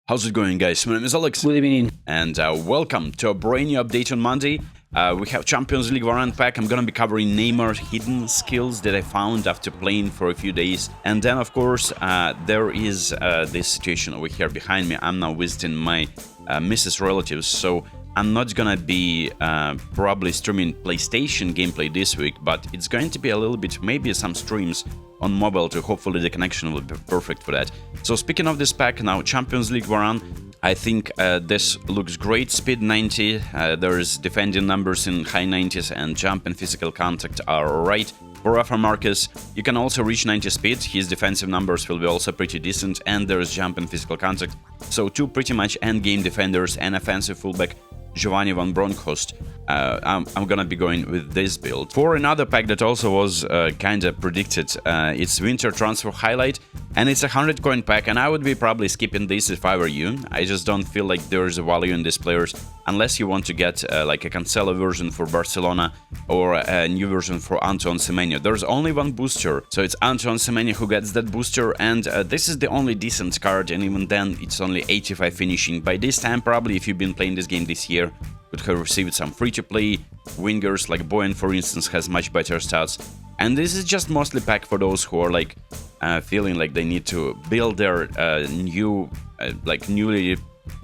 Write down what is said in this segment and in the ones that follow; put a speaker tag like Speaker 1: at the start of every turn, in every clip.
Speaker 1: How's it going, guys? My name is Alex.
Speaker 2: Good evening.
Speaker 1: And welcome to a brand new update on Monday. We have Champions League Varane pack. I'm gonna be covering Neymar hidden skills that I found after playing for a few days. And then, of course, there is this situation over here behind me. I'm now visiting my Mrs. relatives, so I'm not gonna be probably streaming PlayStation gameplay this week, but it's going to be a little bit, maybe some streams on mobile too. Hopefully the connection will be perfect for that. So speaking of this pack now, Champions League Varane, I think this looks great. Speed 90, there's defending numbers in high 90s, and jump and physical contact are alright. For Marquez, you can also reach 90 speed. His defensive numbers will be also pretty decent, and there's jump and physical contact. So two pretty much endgame defenders and offensive fullback Giovanni van Bronckhorst. I'm gonna be going with this build. For another pack that also was kinda predicted, it's Winter Transfer Highlight, and it's a 100 coin pack, and I would be probably skipping this if I were you. I just don't feel like there's a value in these players, unless you want to get like a Cancelo version for Barcelona or a new version for Antoine Semenyo. There's only one booster, so it's Antoine Semenyo who gets that booster, and this is the only decent card, and even then it's only 85 finishing. By this time, probably if you've been playing this game this year, could have received some free-to-play wingers, like Boyan, for instance, has much better stats. And this is just mostly pack for those who are like feeling like they need to build their newly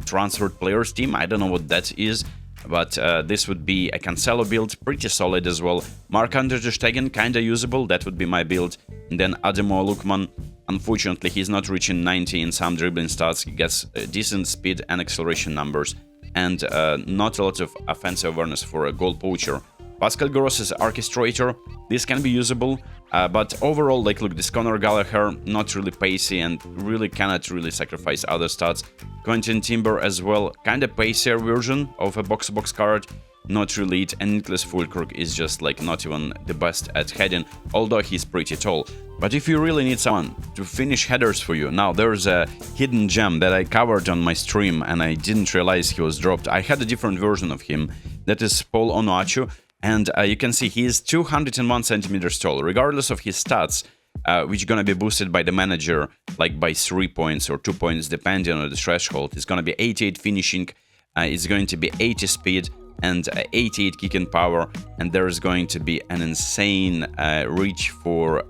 Speaker 1: transferred players team. I don't know what that is, but this would be a Cancelo build, pretty solid as well. Marc-Andre ter Stegen, kinda usable, that would be my build. And then Ademola Lookman, unfortunately he's not reaching 90 in some dribbling stats. He gets decent speed and acceleration numbers, and not a lot of offensive awareness for a goal poacher. Pascal Gross is Orchestrator. This can be usable, but overall, like, look, this Conor Gallagher, not really pacey and really cannot really sacrifice other stats. Quentin Timber as well, kind of pacier version of a box-to-box card, not really it. And Nicholas Fulkrug is just like not even the best at heading, although he's pretty tall. But if you really need someone to finish headers for you, now there's a hidden gem that I covered on my stream and I didn't realize he was dropped. I had a different version of him, that is Paul Onuachu, and you can see he is 201 centimeters tall, regardless of his stats, which gonna be boosted by the manager, like by 3 points or 2 points, depending on the threshold. It's gonna be 88 finishing, it's going to be 80 speed, and 88 kicking power, and there is going to be an insane reach for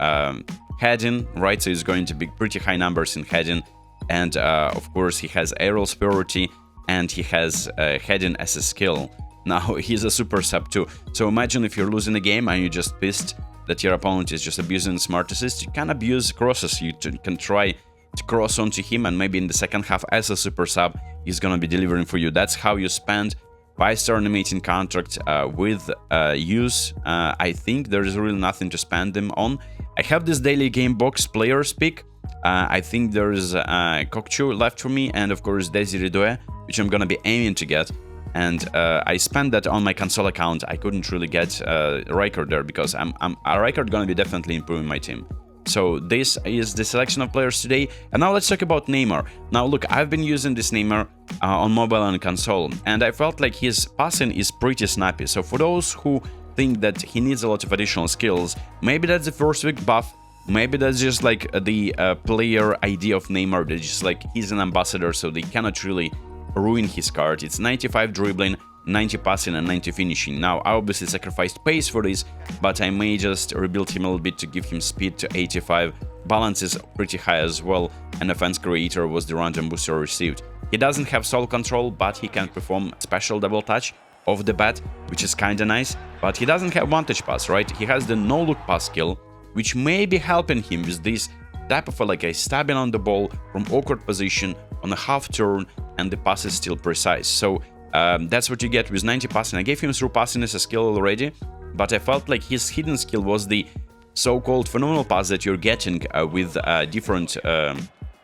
Speaker 1: heading, right? So it's going to be pretty high numbers in heading, and of course he has aerial superiority, and he has heading as a skill. Now he's a super sub too, so imagine if you're losing a game and you're just pissed that your opponent is just abusing smart assist. You can abuse crosses, you can try to cross onto him, and maybe in the second half as a super sub he's gonna be delivering for you. That's how you spend 5-star nominating contract with use. I think there is really nothing to spend them on. I have this daily game box players pick. I think there is Kokchu left for me, and of course Desiree Doué, which I'm gonna be aiming to get. And I spent that on my console account. I couldn't really get Rijkaard there because Rijkaard gonna be definitely improving my team. So this is the selection of players today. And now let's talk about Neymar. Now look, I've been using this Neymar on mobile and console, and I felt like his passing is pretty snappy. So for those who think that he needs a lot of additional skills, maybe that's the first week buff, maybe that's just like the player idea of Neymar, that just like he's an ambassador, so they cannot really ruin his card. It's 95 dribbling, 90 passing, and 90 finishing. Now, I obviously sacrificed pace for this, but I may just rebuild him a little bit to give him speed to 85. Balance is pretty high as well, and offense creator was the random booster received. He doesn't have soul control, but he can perform special double touch off the bat, which is kinda nice, but he doesn't have one touch pass, right? He has the no-look pass skill, which may be helping him with this type of like a stabbing on the ball from awkward position on a half turn, and the pass is still precise. So that's what you get with 90 passing. I gave him through passing as a skill already, but I felt like his hidden skill was the so-called phenomenal pass that you're getting with different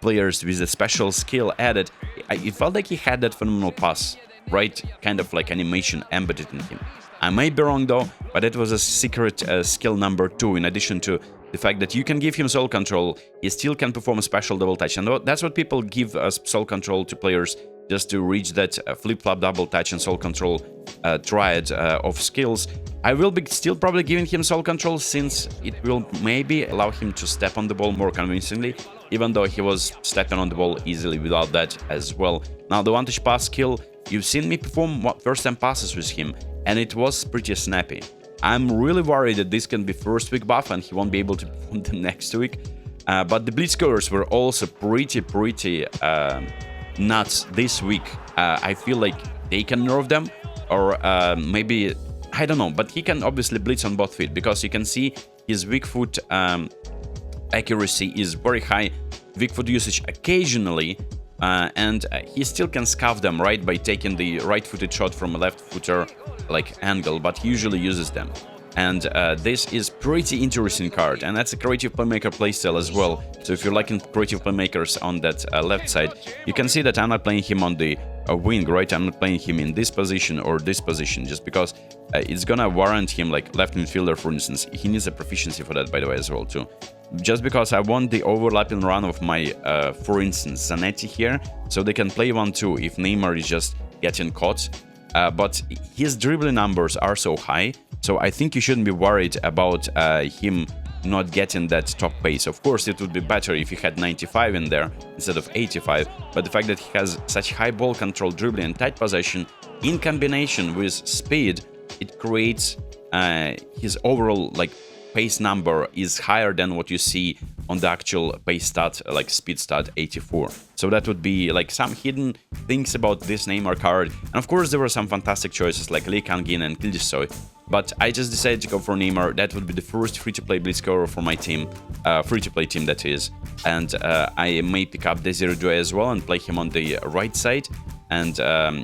Speaker 1: players with a special skill added. It felt like he had that phenomenal pass, right? Kind of like animation embedded in him. I may be wrong though, but it was a secret skill number 2, in addition to the fact that you can give him soul control, he still can perform a special double touch. And that's what people give soul control to players, just to reach that flip-flop double touch and soul control triad of skills. I will be still probably giving him soul control, since it will maybe allow him to step on the ball more convincingly. even though he was stepping on the ball easily without that as well. Now, the one-touch pass skill, you've seen me perform first-time passes with him, and it was pretty snappy. I'm really worried that this can be first week buff and he won't be able to perform the next week. But the blitz scores were also pretty nuts this week. I feel like they can nerf them, or maybe, I don't know, but he can obviously blitz on both feet, because you can see his weak foot accuracy is very high, weak foot usage occasionally, and he still can scuff them, right, by taking the right-footed shot from a left-footer like angle, but he usually uses them. And this is pretty interesting card, and that's a creative playmaker playstyle as well. So if you're liking creative playmakers on that left side, you can see that I'm not playing him on the wing, right? I'm not playing him in this position or this position, just because it's gonna warrant him like left midfielder, for instance. He needs a proficiency for that, by the way, as well too. Just because I want the overlapping run of my, for instance, Zanetti here, so they can play 1-2 if Neymar is just getting caught. But his dribbling numbers are so high, so I think you shouldn't be worried about him not getting that top pace. Of course, it would be better if he had 95 in there instead of 85, but the fact that he has such high ball control, dribbling, and tight possession in combination with speed, it creates his overall like pace number is higher than what you see on the actual pace stat, like speed stat 84. So that would be like some hidden things about this Neymar card. And of course there were some fantastic choices like Lee Kangin and Kildisoy, but I just decided to go for Neymar. That would be the first free-to-play blitz scorer for my team, free-to-play team that is. And I may pick up Desiree Doué as well and play him on the right side. And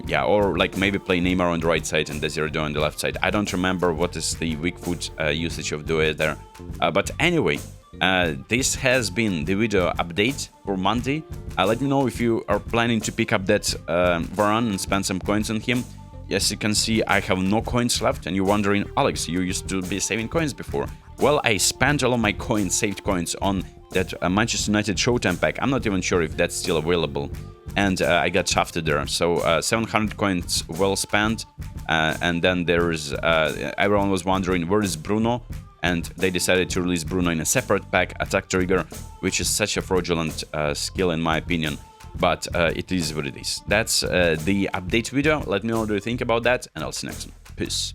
Speaker 1: yeah, or like maybe play Neymar on the right side and Desiree Doué on the left side. I don't remember what is the weak foot usage of Doué there. But anyway, this has been the video update for Monday. Let me know if you are planning to pick up that Varane and spend some coins on him. Yes, you can see I have no coins left, and you're wondering, Alex, you used to be saving coins before. Well, I spent all of my coins, saved coins, on that Manchester United Showtime pack. I'm not even sure if that's still available. And I got shafted there. So 700 coins well spent. And then there's everyone was wondering, where is Bruno? And they decided to release Bruno in a separate pack, Attack Trigger, which is such a fraudulent skill in my opinion. But it is what it is. That's the update video. Let me know what you think about that, and I'll see you next one. Peace.